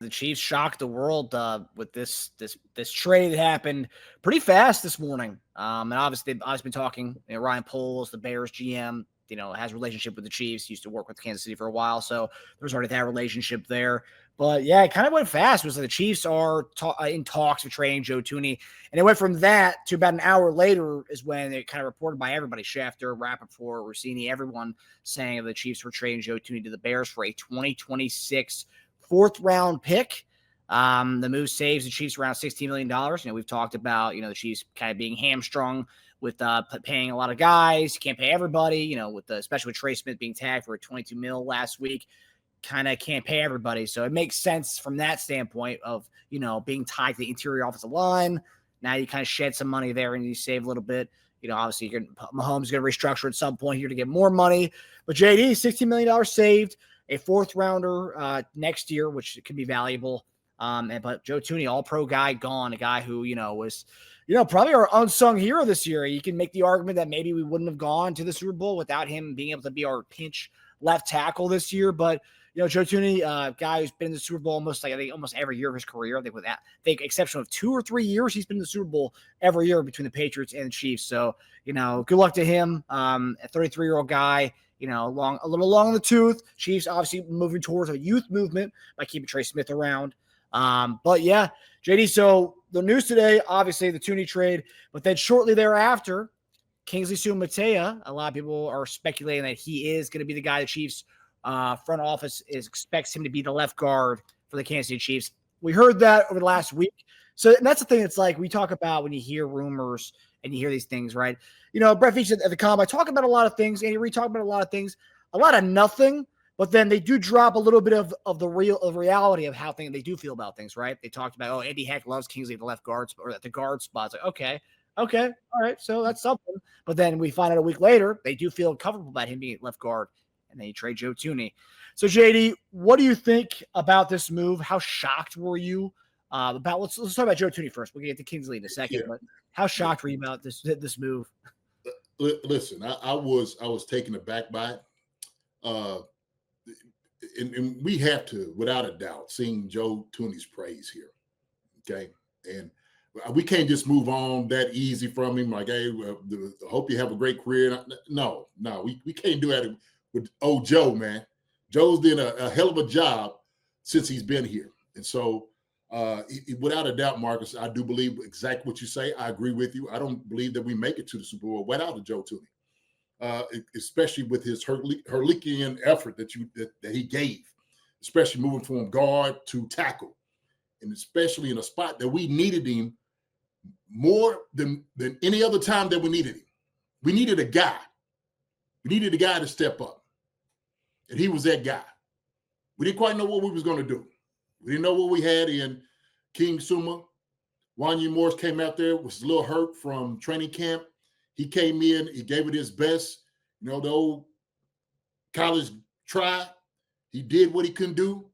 the Chiefs shocked the world with this trade that happened pretty fast this morning. And obviously, they've been talking. Ryan Poles, the Bears GM, has a relationship with the Chiefs. Used to work with Kansas City for a while, so there's already that relationship there. But yeah, it kind of went fast. It was like the Chiefs are in talks of trading Joe Thuney, and it went from that to about an hour later is when it kind of reported by everybody, Schefter, Rappaport, Rossini, everyone saying the Chiefs were trading Joe Thuney to the Bears for a 2026 fourth-round pick. The move saves the Chiefs around $16 million. We've talked about, the Chiefs kind of being hamstrung with paying a lot of guys. You can't pay everybody, especially with Trey Smith being tagged for a $22 million last week. Kind of can't pay everybody. So it makes sense from that standpoint of, being tied to the interior offensive line. Now you kind of shed some money there and you save a little bit. Obviously Mahomes is going to restructure at some point here to get more money. But JD, $16 million saved, a fourth rounder next year, which could be valuable. But Joe Thuney, all-pro guy, gone. A guy who, was, probably our unsung hero this year. You can make the argument that maybe we wouldn't have gone to the Super Bowl without him being able to be our pinch left tackle this year. But, Joe Thuney, guy who's been in the Super Bowl almost every year of his career. I think exception of 2 or 3 years, he's been in the Super Bowl every year between the Patriots and the Chiefs. So, good luck to him. A 33-year-old guy, a little long in the tooth. Chiefs obviously moving towards a youth movement by keeping Trey Smith around. But yeah, JD, so the news today, obviously the Thuney trade, but then shortly thereafter, Kingsley Suamataia, a lot of people are speculating that he is going to be the guy the Chiefs front office expects him to be the left guard for the Kansas City Chiefs. We heard that over the last week. So that's the thing. It's like we talk about when you hear rumors and you hear these things, right? Brett Veach at the Combine talk about a lot of things. Andy Reid talk about a lot of things, a lot of nothing. But then they do drop a little bit of the reality of how they do feel about things, right? They talked about, Andy Heck loves Kingsley at the left guard or at the guard spot. It's like, okay, all right, so that's something. But then we find out a week later they do feel comfortable about him being at left guard, and then you trade Joe Thuney. So JD, what do you think about this move? How shocked were you about? Let's talk about Joe Thuney first. We'll get to Kingsley in a second. Yeah. But how shocked were you about this move? Listen, I was taken aback by it. And we have to, without a doubt, sing Joe Thuney's praise here, okay? And we can't just move on that easy from him, like, hey, hope you have a great career. No, we can't do that with old Joe, man. Joe's done a hell of a job since he's been here. And so, without a doubt, Marcus, I do believe exactly what you say. I agree with you. I don't believe that we make it to the Super Bowl without a Joe Thuney. Especially with his Herculean effort that he gave, especially moving from guard to tackle, and especially in a spot that we needed him more than any other time that we needed him. We needed a guy. We needed a guy to step up, and he was that guy. We didn't quite know what we was going to do. We didn't know what we had in King Suma. Wanya Morris came out there, was a little hurt from training camp. He came in, he gave it his best. The old college try. He did what he couldn't do.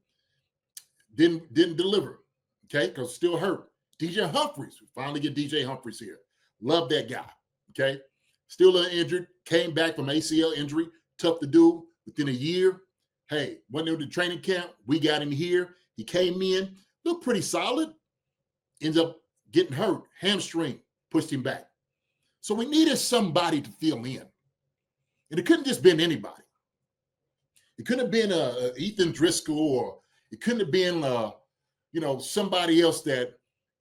Didn't deliver, okay, because still hurt. DJ Humphries, we finally get DJ Humphries here. Love that guy, okay? Still a little injured, came back from ACL injury, tough to do within a year. Hey, went into training camp, we got him here. He came in, looked pretty solid, ends up getting hurt, hamstring, pushed him back. So we needed somebody to fill in. And it couldn't just been anybody. It couldn't have been Ethan Driscoll, or it couldn't have been, somebody else that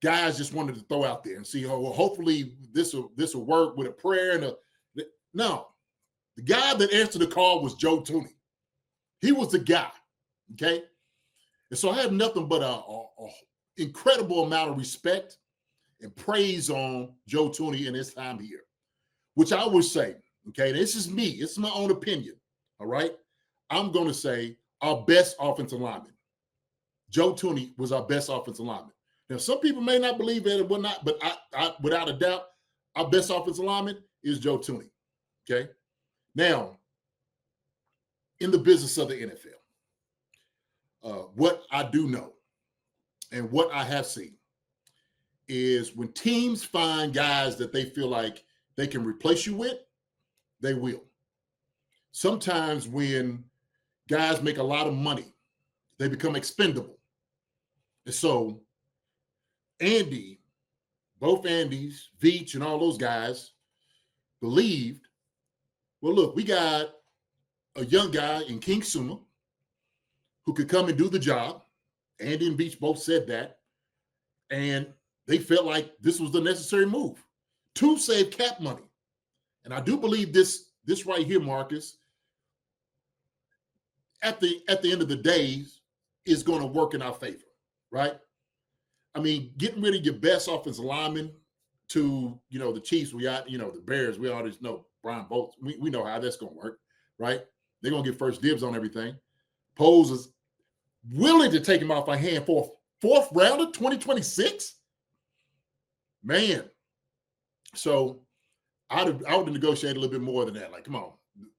guys just wanted to throw out there and see, hopefully this will work with a prayer. No, the guy that answered the call was Joe Thuney. He was the guy, okay? And so I have nothing but a incredible amount of respect and praise on Joe Thuney in his time here, which I would say, okay, this is me. It's my own opinion, all right? I'm going to say our best offensive lineman. Joe Thuney was our best offensive lineman. Now, some people may not believe that it will not, but I without a doubt, our best offensive lineman is Joe Thuney, okay? Now, in the business of the NFL, what I do know and what I have seen is when teams find guys that they feel like they can replace you with, they will. Sometimes when guys make a lot of money, they become expendable. And so Andy, both Andys, Veach, and all those guys believed, well, look, we got a young guy in King Suma who could come and do the job. Andy and Veach both said that. And they felt like this was the necessary move to save cap money. And I do believe this right here, Marcus, at the end of the day, is going to work in our favor, right? I mean, getting rid of your best offensive lineman to, the Chiefs, the Bears, we already know Brian Bolts. We know how that's going to work, right? They're going to get first dibs on everything. Poles is willing to take him off our hand for a 4th rounder, 2026? Man. So I would negotiate a little bit more than that. Like, come on,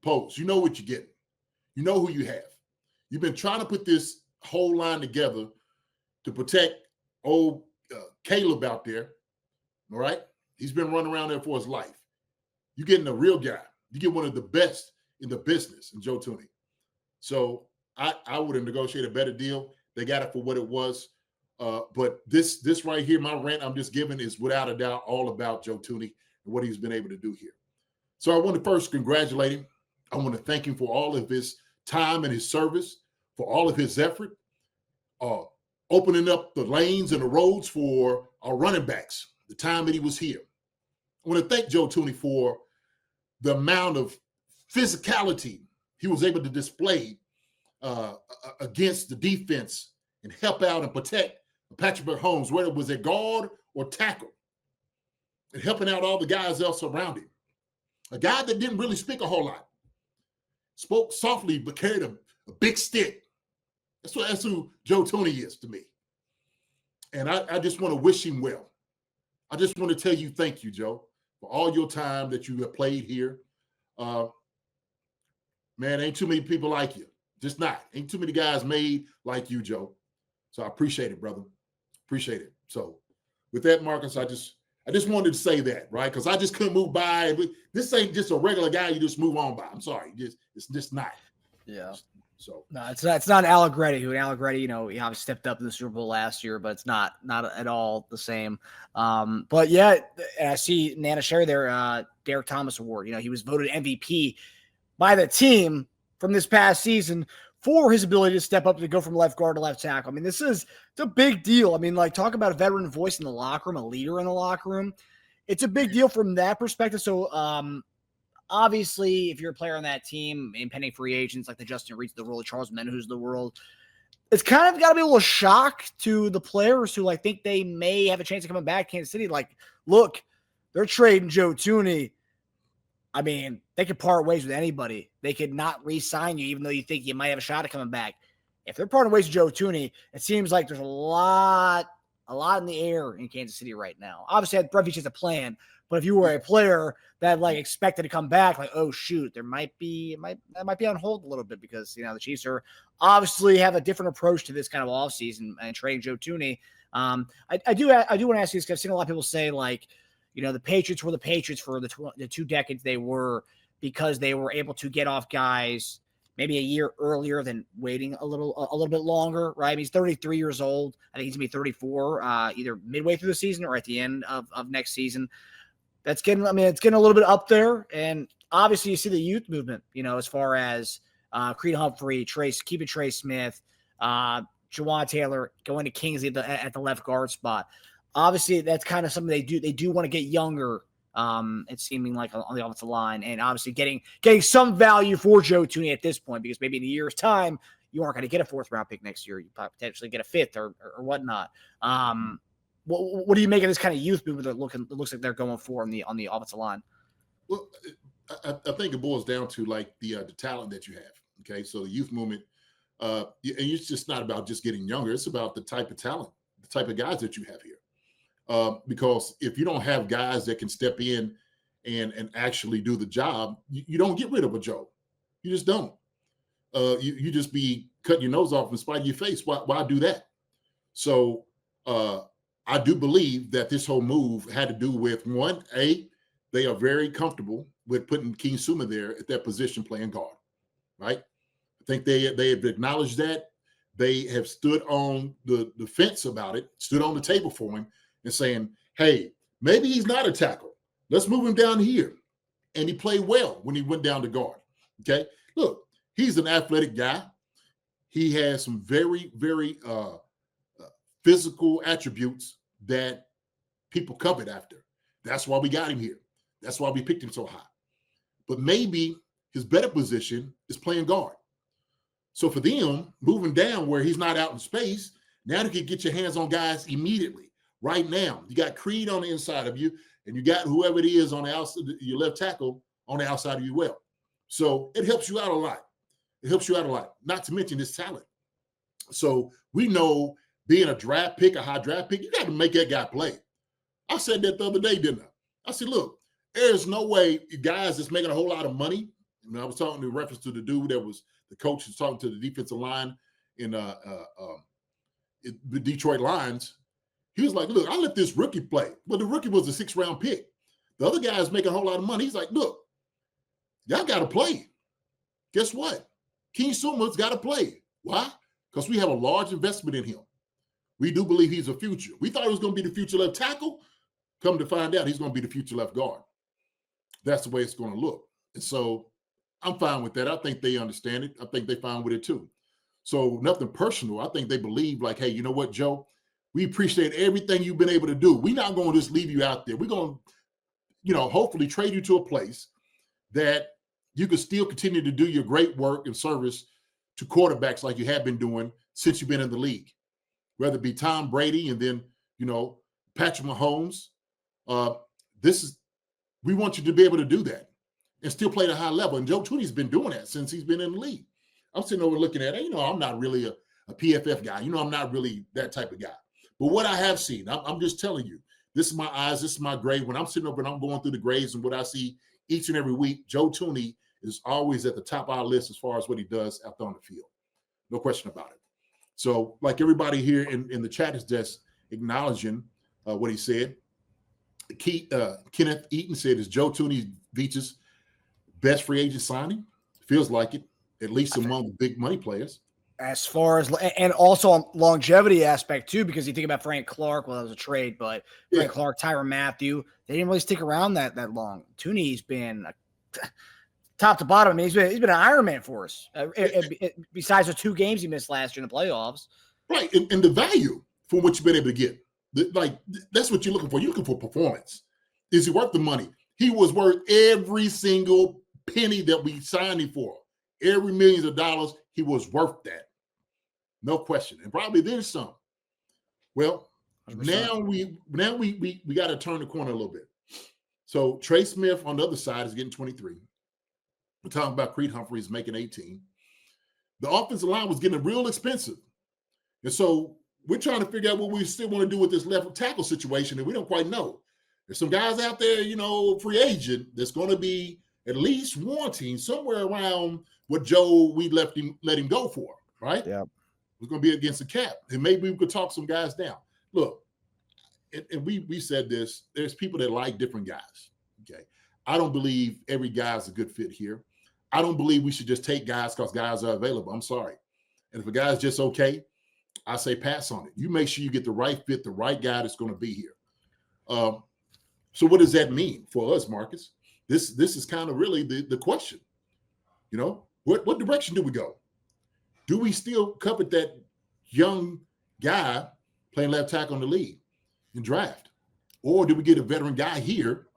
Poles, you know what you're getting. You know who you have. You've been trying to put this whole line together to protect old Caleb out there, all right? He's been running around there for his life. You're getting a real guy. You get one of the best in the business in Joe Thuney. So I would have negotiated a better deal. They got it for what it was. But this right here, my rant I'm just giving is without a doubt all about Joe Thuney and what he's been able to do here. So I want to first congratulate him. I want to thank him for all of his time and his service, for all of his effort, opening up the lanes and the roads for our running backs, the time that he was here. I want to thank Joe Thuney for the amount of physicality he was able to display against the defense and help out and protect Patrick Mahomes, whether it was at guard or tackle, and helping out all the guys else around him. A guy that didn't really speak a whole lot. Spoke softly, but carried a big stick. That's who Joe Thuney is to me. And I just want to wish him well. I just want to tell you thank you, Joe, for all your time that you have played here. Man, ain't too many people like you. Just not. Ain't too many guys made like you, Joe. So I appreciate it, brother. Appreciate it. So with that, Marcus, I just wanted to say that, right? Because I just couldn't move by. This ain't just a regular guy you just move on by. I'm sorry. It's just not. Yeah. So no, it's not Allegretti, who Allegretti, he obviously stepped up in the Super Bowl last year, but it's not at all the same. But yeah, I see Nana Sherry there, Derek Thomas Award. He was voted MVP by the team from this past season for his ability to step up to go from left guard to left tackle. I mean, it's a big deal. I mean, like, talk about a veteran voice in the locker room, a leader in the locker room. It's a big deal from that perspective. So, obviously, if you're a player on that team, impending free agents like the Justin Reeds, the world, Charles Menahus of the world, it's kind of got to be a little shock to the players who think they may have a chance of coming back to Kansas City. Like, look, they're trading Joe Thuney. I mean, they could part ways with anybody. They could not re-sign you, even though you think you might have a shot at coming back. If they're parting ways with Joe Thuney, it seems like there's a lot in the air in Kansas City right now. Obviously, Brett Veach has a plan, but if you were a player that expected to come back, oh shoot, that might be on hold a little bit because the Chiefs are obviously have a different approach to this kind of offseason and trading Joe Thuney. I do want to ask you this because I've seen a lot of people say the Patriots were the Patriots for the 2 decades they were because they were able to get off guys maybe a year earlier than waiting a little bit longer, right? I mean, he's 33 years old. I think he's going to be 34 either midway through the season or at the end of next season. It's getting a little bit up there. And obviously you see the youth movement, as far as Creed Humphrey, Trey Smith, Jawan Taylor going to Kingsley at the left guard spot. Obviously, that's kind of something they do. They do want to get younger. It's seeming like on the offensive line, and obviously getting some value for Joe Thuney at this point, because maybe in a year's time you aren't going to get a 4th round pick next year. You potentially get a 5th or whatnot. What do you make of this kind of youth movement that looks like they're going for on the offensive line? Well, I think it boils down to the talent that you have. Okay, so the youth movement, and it's just not about just getting younger. It's about the type of talent, the type of guys that you have here. Because if you don't have guys that can step in and actually do the job, you don't get rid of a Joe. You just don't. You just be cutting your nose off in spite of your face. Why do that? So I do believe that this whole move had to do with, one, they are very comfortable with putting King Suma there at that position playing guard, right? I think they have acknowledged that. they have stood on the fence about it, stood on the table for him and saying, hey, maybe he's not a tackle. Let's move him down here. And he played well when he went down to guard. Okay. Look, he's an athletic guy. He has some very, very physical attributes that people covet after. That's why we got him here. That's why we picked him so high. But maybe his better position is playing guard. So for them, moving down where he's not out in space, now you can get your hands on guys immediately, right now. You got Creed on the inside of you, and you got whoever it is on the outside, your left tackle on the outside of you well. So it helps you out a lot. It helps you out a lot, not to mention his talent. So we know being a draft pick, a high draft pick, you got to make that guy play. I said that the other day, didn't I? I said, look, there's no way guys that's making a whole lot of money. I was talking in reference to the dude that was the coach was talking to the defensive line in the Detroit Lions. He was like, look, I let this rookie play. But the rookie was a 6th round pick. The other guy is making a whole lot of money. He's like, look, y'all got to play. Guess what? King Suma's got to play. Why? Because we have a large investment in him. We do believe he's a future. We thought he was going to be the future left tackle. Come to find out, he's going to be the future left guard. That's the way it's going to look. And so I'm fine with that. I think they understand it. I think they're fine with it too. So nothing personal. I think they believe like, hey, you know what, Joe? We appreciate everything you've been able to do. We're not going to just leave you out there. We're going to, hopefully trade you to a place that you can still continue to do your great work and service to quarterbacks like you have been doing since you've been in the league, whether it be Tom Brady and then, Patrick Mahomes. We want you to be able to do that and still play at a high level. And Joe Thuney's been doing that since he's been in the league. I'm sitting over looking at it. I'm not really a PFF guy. I'm not really that type of guy. But what I have seen, I'm just telling you, this is my eyes, this is my grade. When I'm sitting over and I'm going through the grades and what I see each and every week, Joe Thuney is always at the top of our list as far as what he does out there on the field. No question about it. So like everybody here in the chat is just acknowledging what he said. Kenneth Eaton said, is Joe Thuney Veach's best free agent signing? Feels like it, at least among the big money players. As far as, and also on longevity aspect too, because you think about Frank Clark, well, that was a trade, but Frank Clark, Tyrann Mathieu, they didn't really stick around that long. Thuney's been top to bottom. I mean, he's been an Iron Man for us. Besides the 2 games he missed last year in the playoffs. Right, and the value for what you've been able to get. That's what you're looking for. You're looking for performance. Is he worth the money? He was worth every single penny that we signed him for. Every millions of dollars, he was worth that. No question. And probably then some. Well, 100%. now we got to turn the corner a little bit. So Trey Smith on the other side is getting 23. We're talking about Creed Humphreys making 18. The offensive line was getting real expensive. And so we're trying to figure out what we still want to do with this left tackle situation, and we don't quite know. There's some guys out there, free agent, that's going to be at least wanting somewhere around what Joe we let him go for, right? Yeah. It's going to be against the cap. And maybe we could talk some guys down. Look, and we said this, there's people that like different guys, okay? I don't believe every guy's a good fit here. I don't believe we should just take guys because guys are available. I'm sorry. And if a guy's just okay, I say pass on it. You make sure you get the right fit, the right guy that's going to be here. So what does that mean for us, Marcus? This is kind of really the question. What direction do we go? Do we still covet that young guy playing left tackle in the league and draft? Or do we get a veteran guy here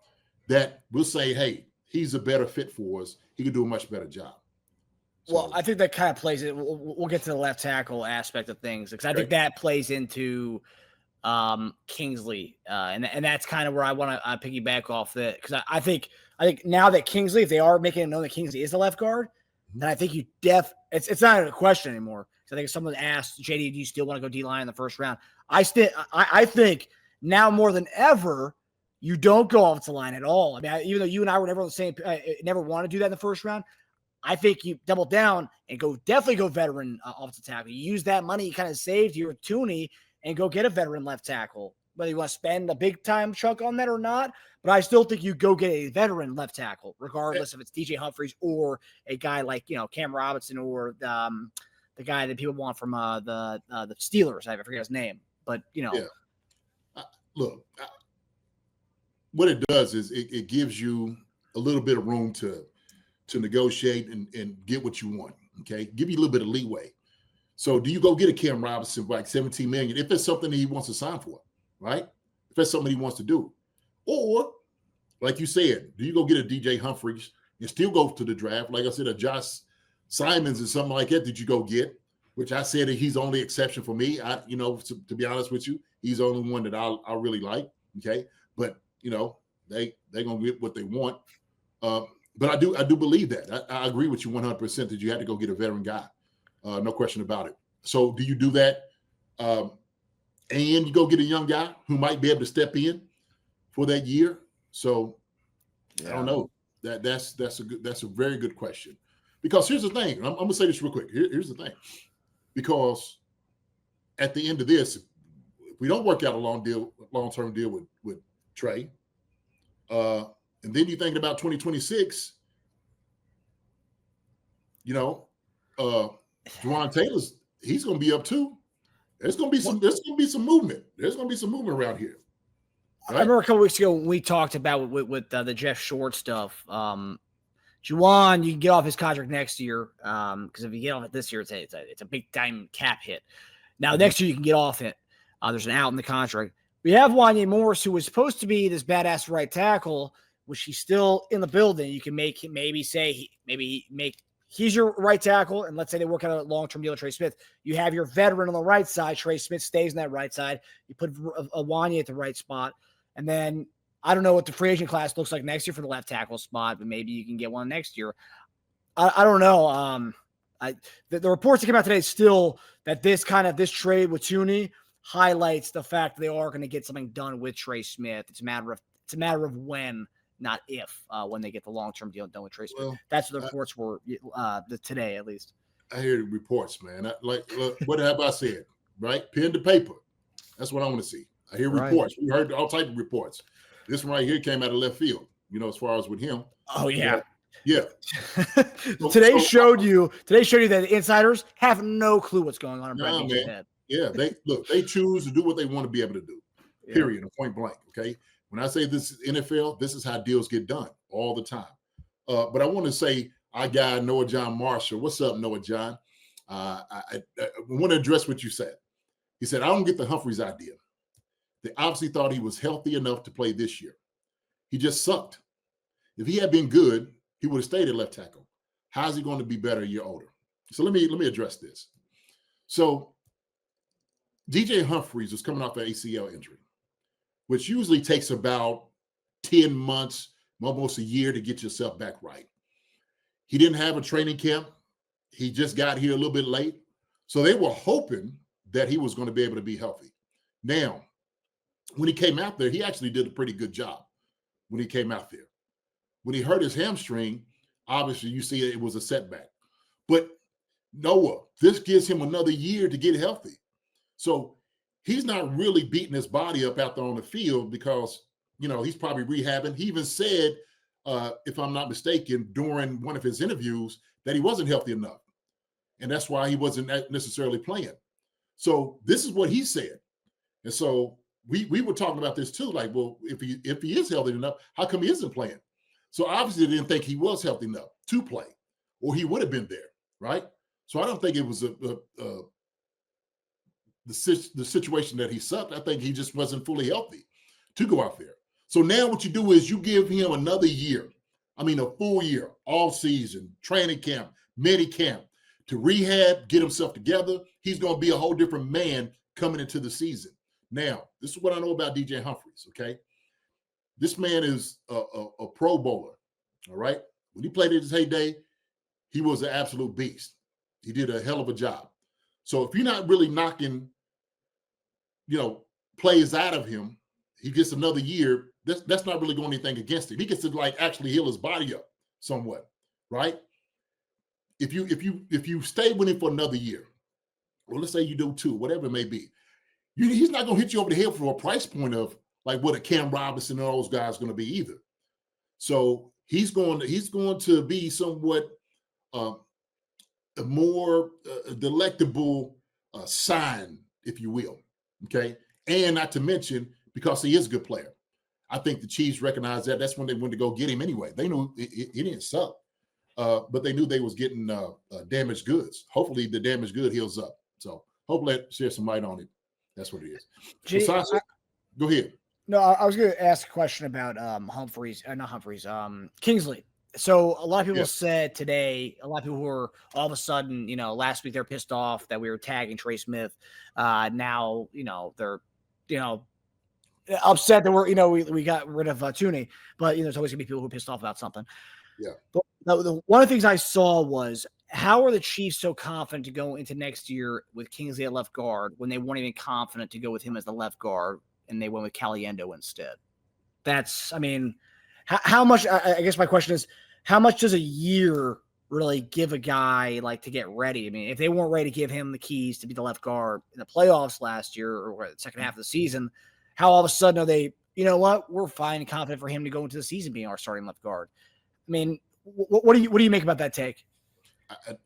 that will say, hey, he's a better fit for us. He can do a much better job. Well, I think that kind of plays it. We'll get to the left tackle aspect of things because I think that plays into Kingsley, and that's kind of where I want to piggyback off that because I think now that Kingsley, if they are making it known that Kingsley is the left guard, then I think it's not a question anymore. So I think if someone asked JD, do you still want to go D-line in the first round? I think now more than ever, you don't go offensive line at all. I mean, even though you and I were never on the same, never want to do that in the first round. I think you double down and definitely go veteran offensive tackle. You use that money you kind of saved your Thuney and go get a veteran left tackle, whether you want to spend a big time chunk on that or not. But I still think you go get a veteran left tackle, regardless if it's DJ Humphreys or a guy like, Cam Robinson or the the guy that people want from the Steelers. I forget his name, but Yeah. Look, what it does is it gives you a little bit of room to negotiate and get what you want. Okay, give you a little bit of leeway. So, do you go get a Cam Robinson for like $17 million if it's something that he wants to sign for, right? If that's something he wants to do, or like you said, do you go get a DJ Humphries and still go to the draft? Like I said, a Josh Simons and something like that. Did you go get? Which I said that he's the only exception for me. To be honest with you, he's the only one that I really like. Okay, but they're gonna get what they want. But I do believe that. I agree with you 100% that you had to go get a veteran guy. No question about it. So do you do that? And you go get a young guy who might be able to step in for that year. So I don't know. That's a very good question. Because here's the thing. I'm gonna say this real quick. Here's the thing. Because at the end of this, if we don't work out a long-term deal with Trey, and then you're thinking about 2026, Juwan Taylor's, he's going to be up too. There's going to be some movement. There's going to be some movement around here. Right? I remember a couple weeks ago when we talked about with the Jeff Short stuff. Juwan, you can get off his contract next year because if you get off it this year, it's a big time cap hit. Now next year you can get off it. There's an out in the contract. We have Wanya Morris, who was supposed to be this badass right tackle, which he's still in the building. You can make him he's your right tackle, and let's say they work out a long-term deal with Trey Smith. You have your veteran on the right side. Trey Smith stays on that right side. You put a Wanya at the right spot, and then I don't know what the free agent class looks like next year for the left tackle spot, but maybe you can get one next year. I don't know. The reports that came out today still that this trade with Thuney highlights the fact that they are going to get something done with Trey Smith. It's a matter of when, not if, when they get the long-term deal done with Trey Smith. That's what the reports were today, at least. I hear the reports, man. What have I said? Right, pen to paper. That's what I want to see. I hear reports. We heard all types of reports. This one right here came out of left field. As far as with him. Oh yeah. Yeah. Today showed you that the insiders have no clue what's going on in Brett Veach's head. Yeah, they choose to do what they want to be able to do. Period. Point blank. Okay. When I say this is NFL, this is how deals get done all the time. But I want to say our guy Noah John Marshall. What's up, Noah John? I want to address what you said. He said, I don't get the Humphries idea. They obviously thought he was healthy enough to play this year. He just sucked. If he had been good, he would have stayed at left tackle. How's he going to be better a year older? So let me address this. So DJ Humphries was coming off an ACL injury, which usually takes about 10 months, almost a year to get yourself back right. He didn't have a training camp. He just got here a little bit late. So they were hoping that he was going to be able to be healthy. Now, when he came out there, he actually did a pretty good job when he came out there. When he hurt his hamstring, obviously you see it was a setback. But Noah, this gives him another year to get healthy. So he's not really beating his body up out there on the field because, he's probably rehabbing. He even said, if I'm not mistaken, during one of his interviews that he wasn't healthy enough. And that's why he wasn't necessarily playing. So this is what he said. And so we were talking about this too. Like, well, if he is healthy enough, how come he isn't playing? So obviously they didn't think he was healthy enough to play, or he would have been there, right? So I don't think it was the situation that he sucked. I think he just wasn't fully healthy to go out there. So now what you do is you give him another year. I mean, a full year, all season, training camp, mini camp, to rehab, get himself together. He's going to be a whole different man coming into the season. Now, this is what I know about DJ Humphries, okay? This man is a Pro Bowler, all right? When he played at his heyday, he was an absolute beast. He did a hell of a job. So if you're not really knocking, plays out of him, he gets another year. That's not really going anything against him. He gets to actually heal his body up somewhat, right? If you stay with him for another year, or let's say you do two, whatever it may be, he's not going to hit you over the head for a price point of like what a Cam Robinson and all those guys are going to be either. So he's going to be somewhat a more delectable sign, if you will. Okay. And not to mention, because he is a good player. I think the Chiefs recognized that. That's when they went to go get him anyway. They knew it didn't suck, but they knew they was getting damaged goods. Hopefully the damaged good heals up. So hopefully that share some light on it. That's what it is. Besides, go ahead. No, I was going to ask a question about Kingsley. So a lot of people said today, a lot of people who were all of a sudden, last week they're pissed off that we were tagging Trey Smith. Now, they're, upset that we got rid of Thuney, but there's always gonna be people who are pissed off about something. Yeah. But one of the things I saw was, how are the Chiefs so confident to go into next year with Kingsley at left guard when they weren't even confident to go with him as the left guard and they went with Caliendo instead? How much? I guess my question is, how much does a year really give a guy like to get ready? I mean, if they weren't ready to give him the keys to be the left guard in the playoffs last year or the second half of the season, how all of a sudden are they, we're fine and confident for him to go into the season being our starting left guard? I mean, what do you make about that take?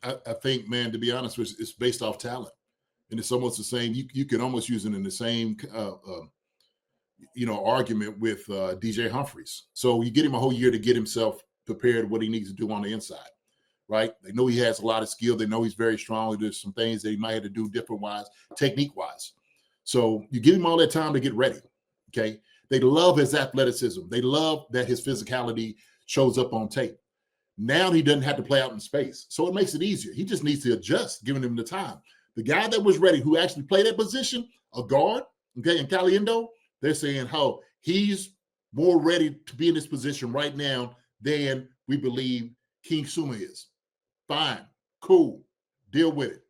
I think, man, to be honest with you, it's based off talent. And it's almost the same. You can almost use it in the same, argument with DJ Humphries. So you get him a whole year to get himself prepared what he needs to do on the inside, right? They know he has a lot of skill. They know he's very strong. There's some things that he might have to do different-wise, technique-wise. So you give him all that time to get ready, okay? They love his athleticism. They love that his physicality shows up on tape. Now he doesn't have to play out in space, so it makes it easier. He just needs to adjust, giving him the time. The guy that was ready, who actually played that position, a guard, okay, and Caliendo, they're saying how he's more ready to be in this position right now than we believe King Suma is. Fine, cool, deal with it.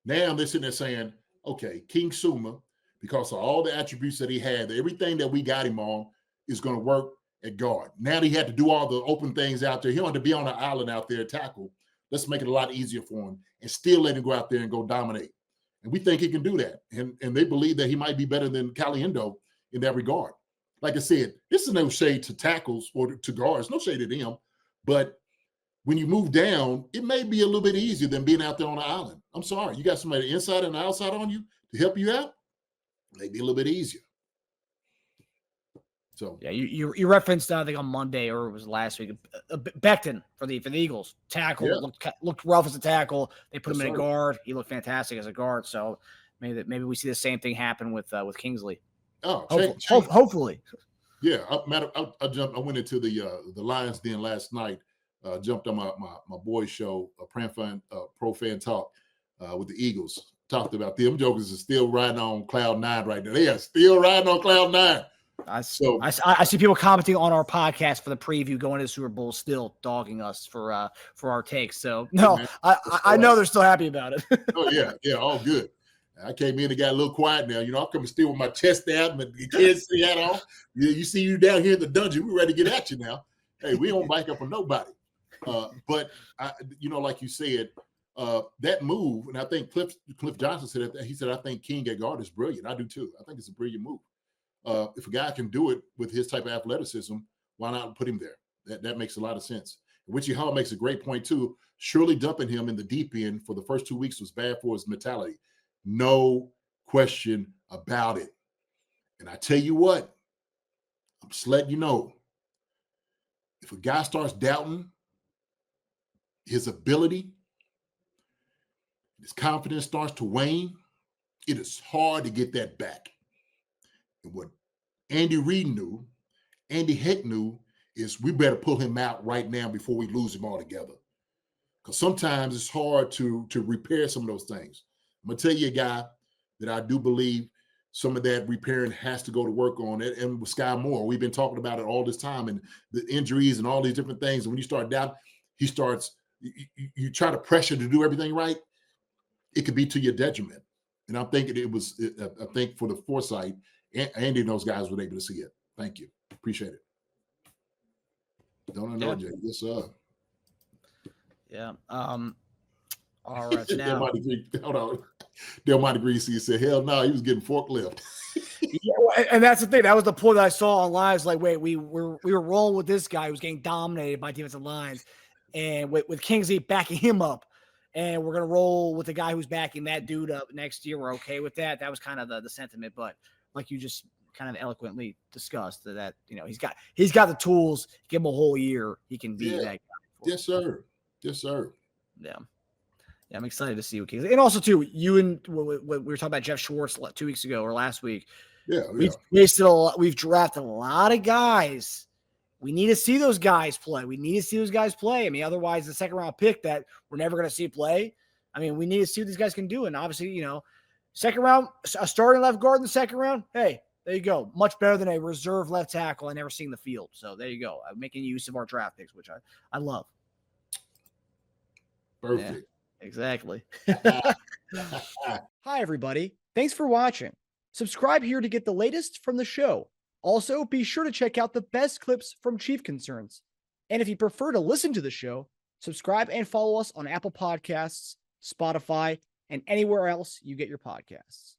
Now they're sitting there saying, okay, King Suma, because of all the attributes that he had, everything that we got him on is going to work at guard. Now he had to do all the open things out there. He wanted to be on an island out there, tackle. Let's make it a lot easier for him and still let him go out there and go dominate. And we think he can do that. And they believe that he might be better than Caliendo in that regard. Like I said, this is no shade to tackles or to guards, no shade to them. But when you move down, it may be a little bit easier than being out there on the island. I'm sorry. You got somebody inside and outside on you to help you out. Maybe a little bit easier. So yeah, you referenced I think on Monday or it was last week, Becton for the Eagles tackle looked rough as a tackle. They put him in a guard. He looked fantastic as a guard. So maybe we see the same thing happen with Kingsley. Oh, hopefully. Yeah, I went into the Lions Den last night. Jumped on my boys show, Pro Fan Talk with the Eagles. Talked about them jokers are still riding on cloud nine right now. They are still riding on cloud nine. I see people commenting on our podcast for the preview going to the Super Bowl, still dogging us for our takes. So no, hey, I know they're still happy about it. Oh yeah, all good. I came in and got a little quiet now. I'm coming still with my chest out, my kids hat on. You see you down here in the dungeon. We're ready to get at you now. Hey, we don't bike up on nobody. But like you said, that move, and I think Cliff Johnson said that. He said, I think King at guard is brilliant. I do too. I think it's a brilliant move. If a guy can do it with his type of athleticism, why not put him there? That makes a lot of sense. Richie Hall makes a great point too. Surely dumping him in the deep end for the first 2 weeks was bad for his mentality. No question about it. And I tell you what, I'm just letting you know, if a guy starts doubting his ability, his confidence starts to wane, it is hard to get that back. And what Andy Reid knew, Andy Heck knew, is we better pull him out right now before we lose him altogether. Because sometimes it's hard to repair some of those things. I'm going to tell you a guy that I do believe some of that repairing has to go to work on it. And with Sky Moore, we've been talking about it all this time and the injuries and all these different things. And when you start down, he starts, you try to pressure to do everything right. It could be to your detriment. And I'm thinking I think for the foresight, Andy and those guys were able to see it. Thank you. Appreciate it. Don't know, Jay. Yes, sir. Yeah. All right. So now, hold on. Del Monte Green said, hell no, he was getting forklift. Yeah, and that's the thing. That was the point that I saw online. It's like, wait, we were rolling with this guy who was getting dominated by defensive lines, and with Kingsley backing him up. and we're going to roll with the guy who's backing that dude up next year. We're okay with that. That was kind of the sentiment, but like you just kind of eloquently discussed that, he's got the tools, give him a whole year. He can be that guy. Yes, sir. Yes, sir. Yeah. Yeah, I'm excited to see what Kingsley. And also, too, you and we were talking about Jeff Schwartz 2 weeks ago or last week. Yeah. We've drafted a lot of guys. We need to see those guys play. I mean, otherwise, the second round pick that we're never going to see play. I mean, we need to see what these guys can do. And obviously, second round, a starting left guard in the second round. Hey, there you go. Much better than a reserve left tackle I never seen the field. So there you go. I'm making use of our draft picks, which I love. Perfect. Yeah, exactly. Hi, everybody. Thanks for watching. Subscribe here to get the latest from the show. Also, be sure to check out the best clips from Chief Concerns. And if you prefer to listen to the show, subscribe and follow us on Apple Podcasts, Spotify, and anywhere else you get your podcasts.